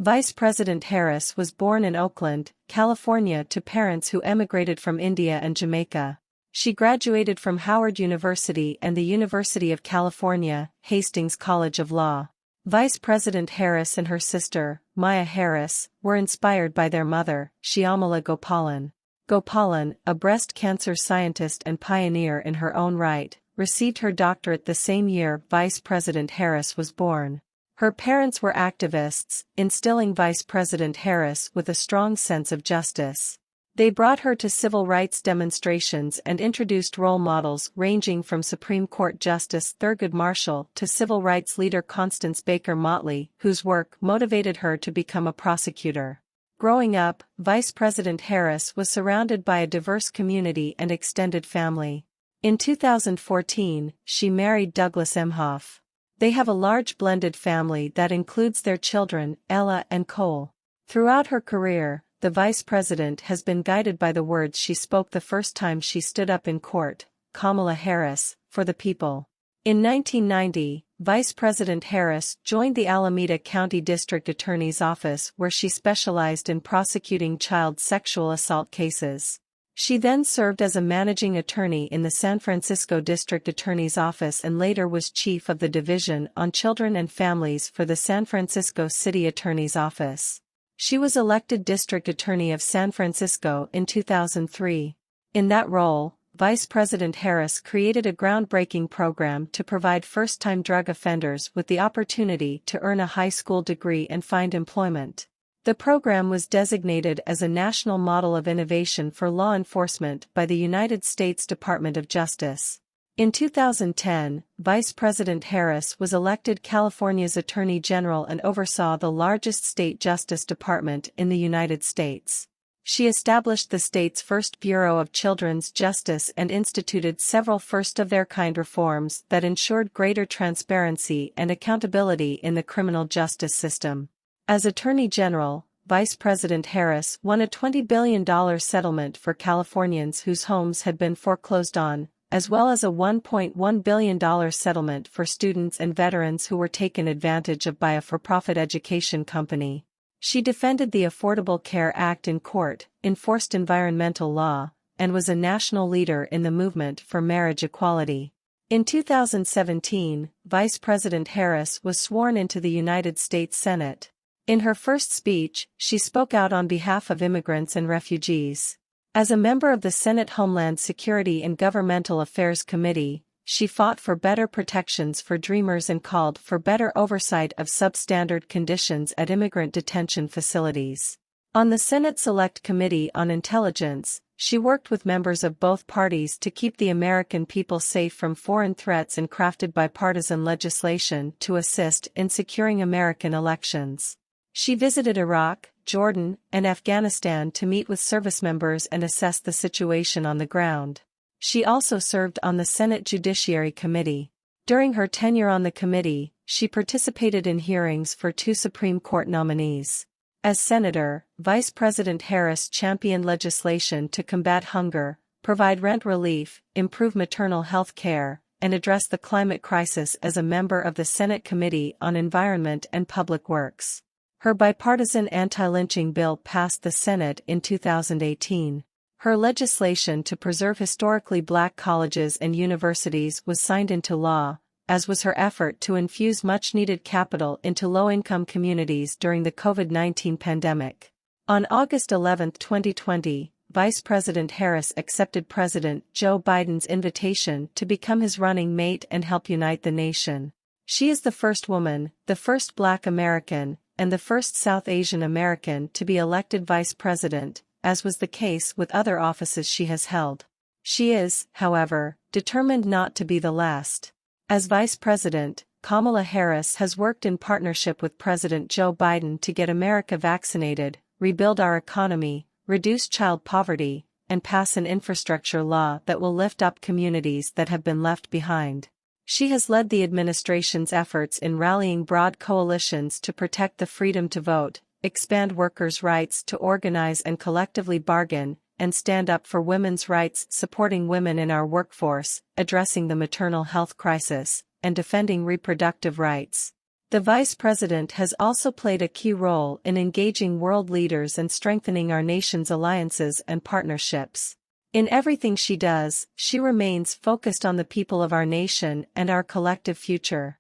Vice President Harris was born in Oakland, California to parents who emigrated from India and Jamaica. She graduated from Howard University and the University of California, Hastings College of Law. Vice President Harris and her sister, Maya Harris, were inspired by their mother, Shyamala Gopalan. Gopalan, a breast cancer scientist and pioneer in her own right, received her doctorate the same year Vice President Harris was born. Her parents were activists, instilling Vice President Harris with a strong sense of justice. They brought her to civil rights demonstrations and introduced role models ranging from Supreme Court Justice Thurgood Marshall to civil rights leader Constance Baker Motley, whose work motivated her to become a prosecutor. Growing up, Vice President Harris was surrounded by a diverse community and extended family. In 2014, she married Douglas Emhoff. They have a large blended family that includes their children, Ella and Cole. Throughout her career, the vice president has been guided by the words she spoke the first time she stood up in court, Kamala Harris, for the people. In 1990, Vice President Harris joined the Alameda County District Attorney's Office where she specialized in prosecuting child sexual assault cases. She then served as a managing attorney in the San Francisco District Attorney's Office and later was chief of the Division on Children and Families for the San Francisco City Attorney's Office. She was elected District Attorney of San Francisco in 2003. In that role, Vice President Harris created a groundbreaking program to provide first-time drug offenders with the opportunity to earn a high school degree and find employment. The program was designated as a national model of innovation for law enforcement by the United States Department of Justice. In 2010, Vice President Harris was elected California's Attorney General and oversaw the largest state justice department in the United States. She established the state's first Bureau of Children's Justice and instituted several first-of-their-kind reforms that ensured greater transparency and accountability in the criminal justice system. As Attorney General, Vice President Harris won a $20 billion settlement for Californians whose homes had been foreclosed on, as well as a $1.1 billion settlement for students and veterans who were taken advantage of by a for-profit education company. She defended the Affordable Care Act in court, enforced environmental law, and was a national leader in the movement for marriage equality. In 2017, Vice President Harris was sworn into the United States Senate. In her first speech, she spoke out on behalf of immigrants and refugees. As a member of the Senate Homeland Security and Governmental Affairs Committee, she fought for better protections for Dreamers and called for better oversight of substandard conditions at immigrant detention facilities. On the Senate Select Committee on Intelligence, she worked with members of both parties to keep the American people safe from foreign threats and crafted bipartisan legislation to assist in securing American elections. She visited Iraq, Jordan, and Afghanistan to meet with service members and assess the situation on the ground. She also served on the Senate Judiciary Committee. During her tenure on the committee, she participated in hearings for 2 Supreme Court nominees. As Senator, Vice President Harris championed legislation to combat hunger, provide rent relief, improve maternal health care, and address the climate crisis as a member of the Senate Committee on Environment and Public Works. Her bipartisan anti-lynching bill passed the Senate in 2018. Her legislation to preserve historically Black colleges and universities was signed into law, as was her effort to infuse much-needed capital into low-income communities during the COVID-19 pandemic. On August 11, 2020, Vice President Harris accepted President Joe Biden's invitation to become his running mate and help unite the nation. She is the first woman, the first Black American, and the first South Asian American to be elected vice president, as was the case with other offices she has held. She is, however, determined not to be the last. As vice president, Kamala Harris has worked in partnership with President Joe Biden to get America vaccinated, rebuild our economy, reduce child poverty, and pass an infrastructure law that will lift up communities that have been left behind. She has led the administration's efforts in rallying broad coalitions to protect the freedom to vote, expand workers' rights to organize and collectively bargain, and stand up for women's rights, supporting women in our workforce, addressing the maternal health crisis, and defending reproductive rights. The Vice President has also played a key role in engaging world leaders and strengthening our nation's alliances and partnerships. In everything she does, she remains focused on the people of our nation and our collective future.